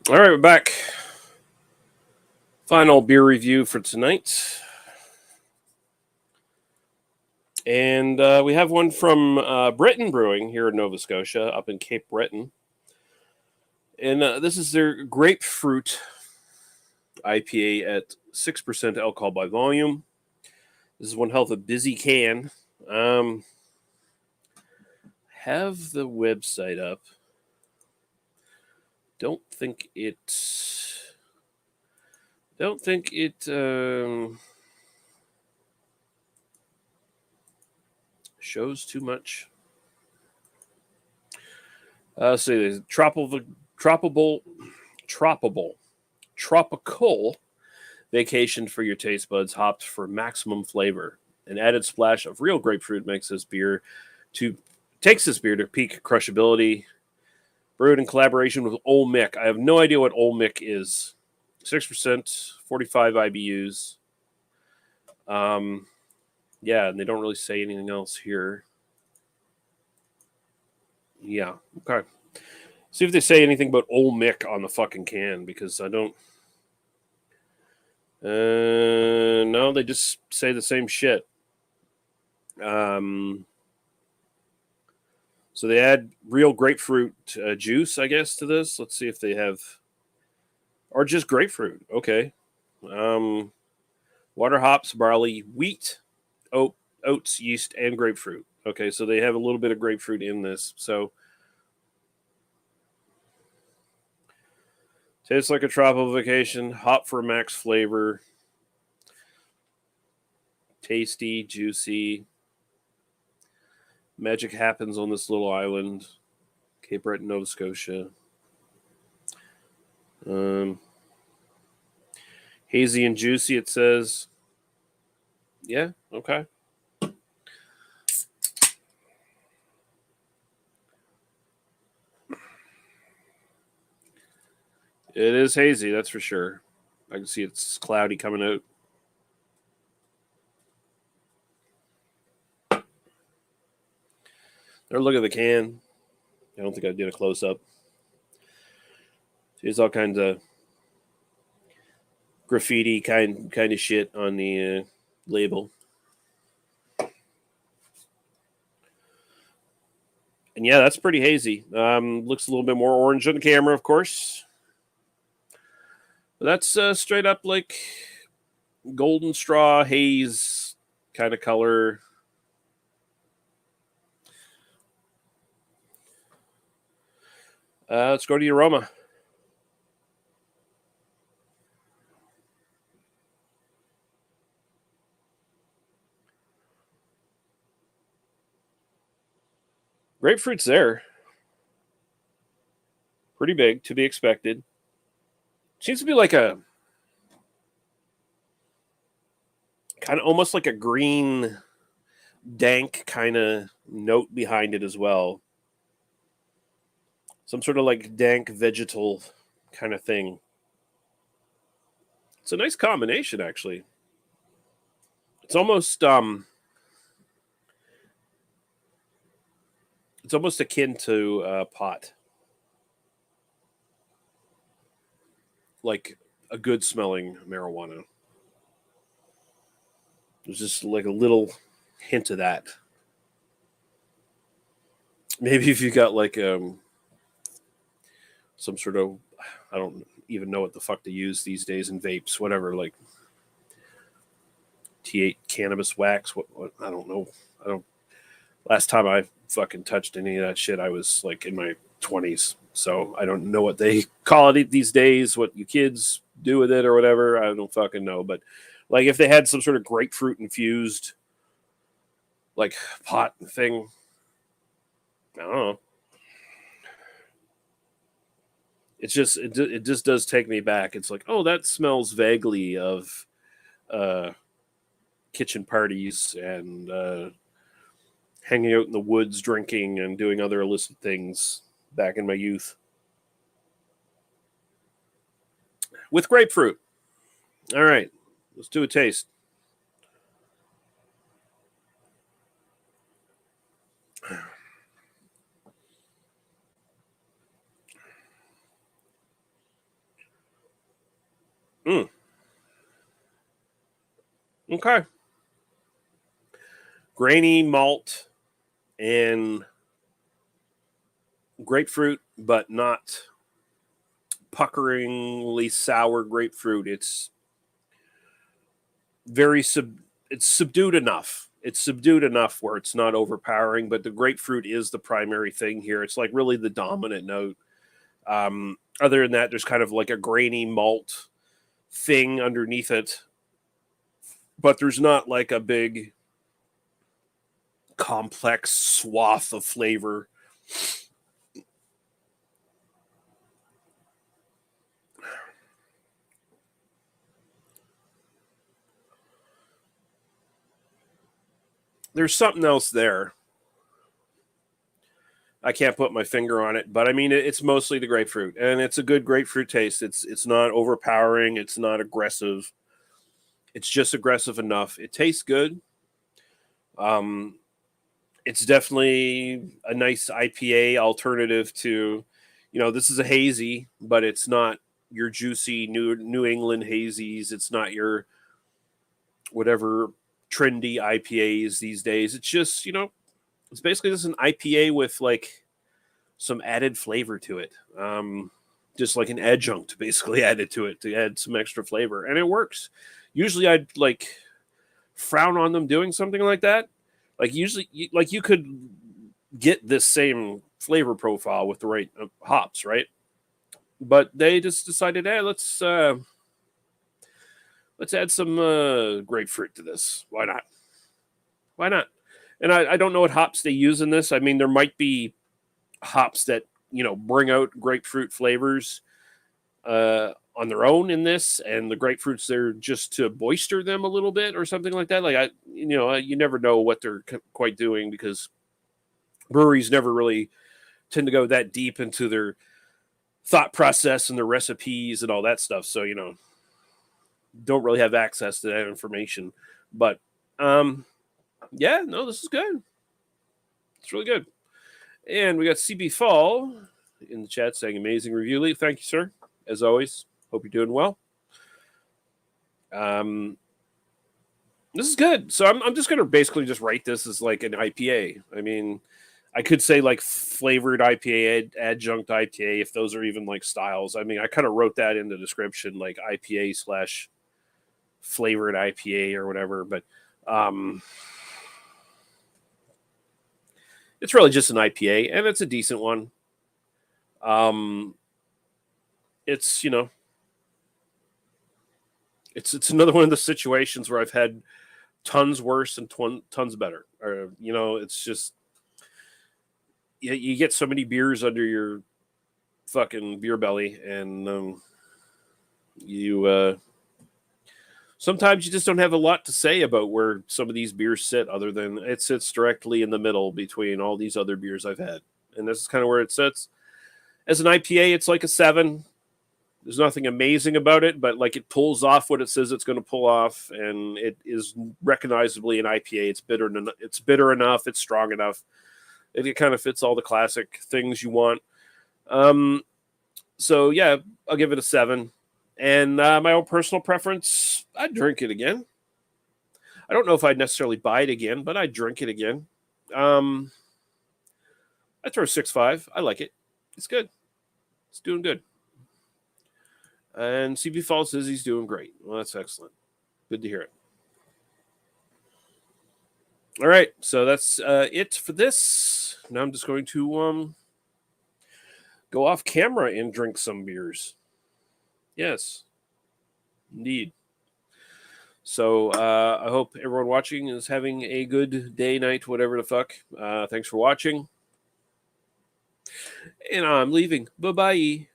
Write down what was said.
All right, we're back. Final beer review for tonight. And we have one from Breton Brewing here in Nova Scotia, up in Cape Breton. And this is their Grapefruit IPA at 6% alcohol by volume. This is one hell of a busy can. Have the website up. Don't think it shows too much. So there's tropical vacation for your taste buds, hopped for maximum flavor. An added splash of real grapefruit takes this beer to peak crushability. Brewed in collaboration with Ole Mick. I have no idea what Ole Mick is. 6%, 45 IBUs. Yeah, and they don't really say anything else here. Yeah, okay. See if they say anything about Ole Mick on the fucking can, because I don't. No, they just say the same shit. So they add real grapefruit juice, I guess, to this. Let's see if they have, or just grapefruit. Okay. Water, hops, barley, wheat, oats, yeast, and grapefruit. Okay, so they have a little bit of grapefruit in this. So tastes like a tropical vacation. Hop for max flavor. Tasty, juicy. Magic happens on this little island, Cape Breton, Nova Scotia. Hazy and juicy, it says. Yeah, okay. It is hazy, that's for sure. I can see it's cloudy coming out. Or look at the can. I don't think I did a close up. There's all kinds of graffiti kind of shit on the label. And yeah, that's pretty hazy. Looks a little bit more orange on the camera, of course. But that's straight up like golden straw haze kind of color. Let's go to the aroma. Grapefruit's there. Pretty big, to be expected. Seems to be like a kind of almost like a green, dank kind of note behind it as well. Some sort of like dank vegetal kind of thing. It's a nice combination, actually. It's almost akin to pot, like a good smelling marijuana. There's just like a little hint of that. Maybe if you got like some sort of, I don't even know what the fuck to use these days in vapes, whatever, like T8 cannabis wax. What I don't know. I don't. Last time I fucking touched any of that shit, I was like in my 20s. So I don't know what they call it these days, what you kids do with it or whatever. I don't fucking know. But like if they had some sort of grapefruit infused like pot thing, I don't know. It's just it just does take me back. It's like, oh, that smells vaguely of kitchen parties and hanging out in the woods, drinking and doing other illicit things back in my youth with grapefruit. All right, let's do a taste. Okay. Grainy malt and grapefruit, but not puckeringly sour grapefruit. It's very it's subdued enough. It's subdued enough where it's not overpowering, but the grapefruit is the primary thing here. It's like really the dominant note. Other than that, there's kind of like a grainy malt thing underneath it, but there's not like a big complex swath of flavor. There's something else there. I can't put my finger on it, but I mean it's mostly the grapefruit, and it's a good grapefruit taste. It's not overpowering. It's not aggressive. It's just aggressive enough. It tastes good. It's definitely a nice IPA alternative to, this is a hazy, but it's not your juicy New England hazies. It's not your whatever trendy IPAs these days. It's just, it's basically just an IPA with like some added flavor to it. Just like an adjunct basically added to it to add some extra flavor. And it works. Usually I'd like frown on them doing something like that. Like usually, you could get this same flavor profile with the right hops, right? But they just decided, hey, let's add some grapefruit to this. Why not? Why not? And I don't know what hops they use in this. I mean, there might be hops that bring out grapefruit flavors on their own in this, and the grapefruits there just to boister them a little bit or something like that. Like you never know what they're quite doing because breweries never really tend to go that deep into their thought process and their recipes and all that stuff. So don't really have access to that information. But yeah, no, this is good. It's really good. And we got CB Fall in the chat saying amazing review, Lee. Thank you, sir. As always. Hope you're doing well. This is good. So I'm just going to basically just write this as like an IPA. I mean, I could say like flavored IPA, adjunct IPA, if those are even like styles. I mean, I kind of wrote that in the description, like IPA / flavored IPA or whatever. But it's really just an IPA, and it's a decent one. It's it's another one of the situations where I've had tons worse and tons better. Or it's just you get so many beers under your fucking beer belly, and you sometimes you just don't have a lot to say about where some of these beers sit, other than it sits directly in the middle between all these other beers I've had, and this is kind of where it sits. As an IPA, it's like a 7. There's nothing amazing about it, but like it pulls off what it says it's going to pull off, and it is recognizably an IPA. It's bitter enough. It's strong enough. It kind of fits all the classic things you want. So yeah, I'll give it a 7. And my own personal preference, I'd drink it again. I don't know if I'd necessarily buy it again, but I'd drink it again. I'd throw 6.5. I like it. It's good. It's doing good. And CB Fall says he's doing great. Well, that's excellent. Good to hear it. All right, so that's it for this. Now I'm just going to go off camera and drink some beers. Yes, indeed. So I hope everyone watching is having a good day, night, whatever the fuck. Thanks for watching. And I'm leaving. Bye-bye.